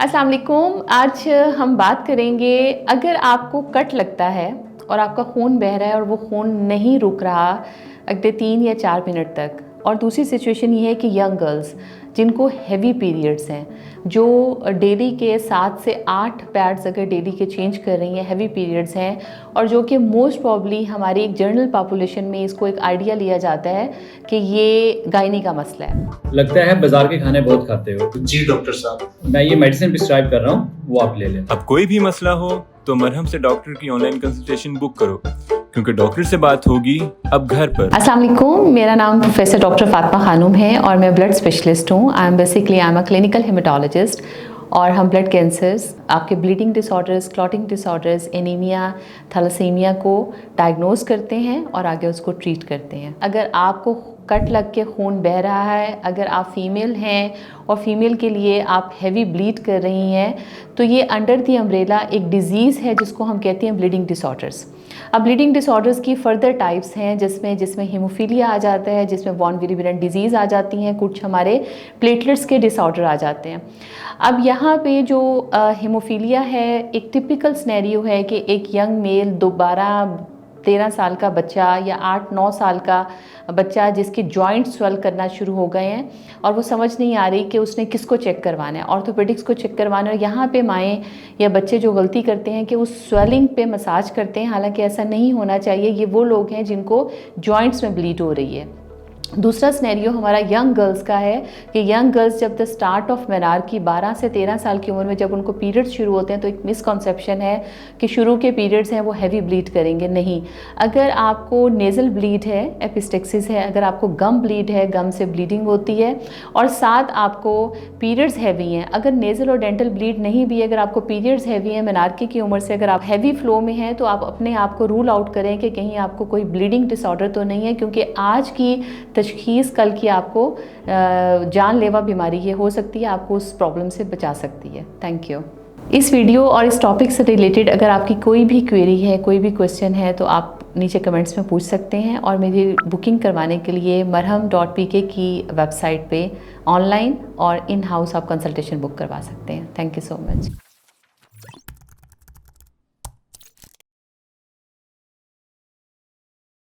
अस्सलाम वालेकुम। आज हम बात करेंगे, अगर आपको कट लगता है और आपका खून बह रहा है और वो खून नहीं रुक रहा अगले 3 या 4 मिनट तक, और दूसरी सिचुएशन ये है कि यंग गर्ल्स जिनको हैवी पीरियड्स हैं, जो डेली के 7 से 8 पैड्स अगर डेली के चेंज कर रही हैं, हैवी पीरियड्स हैं, और जो कि मोस्ट प्रॉब्ली हमारी एक जनरल पॉपुलेशन में इसको एक आइडिया लिया जाता है कि ये गायनी का मसला है। लगता है बाजार के खाने बहुत खाते हो। जी डॉक्टर साहब, मैं ये मेडिसिन प्रिस्क्राइब कर रहा हूँ, वो आप ले लें। अब कोई भी मसला हो तो मरहम से डॉक्टर की ऑनलाइन कंसल्टेशन बुक करो, क्योंकि डॉक्टर से बात होगी अब घर पर। अस्सलाम वालेकुम, मेरा नाम प्रोफेसर डॉक्टर फातिमा खानूम है और मैं ब्लड स्पेशलिस्ट हूँ। I am a clinical haematologist, और हम ब्लड कैंसर्स, आपके bleeding disorders, clotting disorders, anaemia, thalassaemia को डायग्नोज करते हैं और आगे उसको ट्रीट करते हैं। अगर आपको कट लग के खून बह रहा है, अगर आप फीमेल हैं और फीमेल के लिए आप हैवी ब्लीड कर रही हैं, तो ये अंडर दी अम्ब्रेला एक डिज़ीज़ है जिसको हम कहते हैं ब्लीडिंग डिसऑर्डर्स। अब ब्लीडिंग डिसऑर्डर्स की फर्दर टाइप्स हैं जिसमें हीमोफीलिया आ जाता है, जिसमें वॉन विलिबरेंट डिजीज़ आ जाती हैं, कुछ हमारे प्लेटलेट्स के डिसऑर्डर आ जाते हैं। अब यहाँ पे जो हीमोफीलिया है, एक टिपिकल सिनेरियो है कि एक यंग मेल 13 साल का बच्चा या 8-9 साल का बच्चा जिसके जॉइंट स्वेल करना शुरू हो गए हैं और वो समझ नहीं आ रही कि उसने किसको चेक करवाना है, ऑर्थोपेडिक्स को चेक करवाना है। और यहाँ पे माएँ या बच्चे जो गलती करते हैं कि उस स्वेलिंग पे मसाज करते हैं, हालांकि ऐसा नहीं होना चाहिए। ये वो लोग हैं जिनको जॉइंट्स में ब्लीड हो रही है। दूसरा सिनेरियो हमारा यंग गर्ल्स का है कि यंग गर्ल्स जब द स्टार्ट ऑफ मेनार की 12 से 13 साल की उम्र में जब उनको पीरियड्स शुरू होते हैं, तो एक मिसकॉन्सेप्शन है कि शुरू के पीरियड्स हैं वो हैवी ब्लीड करेंगे। नहीं, अगर आपको नेज़ल ब्लीड है, एपिस्टेक्सिस है, अगर आपको गम ब्लीड है, गम से ब्लीडिंग होती है, और साथ आपको पीरियड्स हैवी हैं, अगर नेज़ल और डेंटल ब्लीड नहीं भी, अगर आपको पीरियड्स हैवी हैं मेनार्की की उम्र से, अगर आप हैवी फ्लो में हैं, तो आप अपने आप को रूल आउट करें कि कहीं आपको कोई ब्लीडिंग डिसऑर्डर तो नहीं है, क्योंकि आज की तशखीस कल की आपको जानलेवा बीमारी ये हो सकती है, आपको उस प्रॉब्लम से बचा सकती है। Thank you. इस वीडियो और इस टॉपिक से रिलेटेड अगर आपकी कोई भी क्वेरी है, कोई भी क्वेश्चन है, तो आप नीचे कमेंट्स में पूछ सकते हैं, और मेरी बुकिंग करवाने के लिए marham.pk की वेबसाइट पे ऑनलाइन और इन हाउस आप कंसल्टेशन बुक करवा सकते हैं। Thank you so much.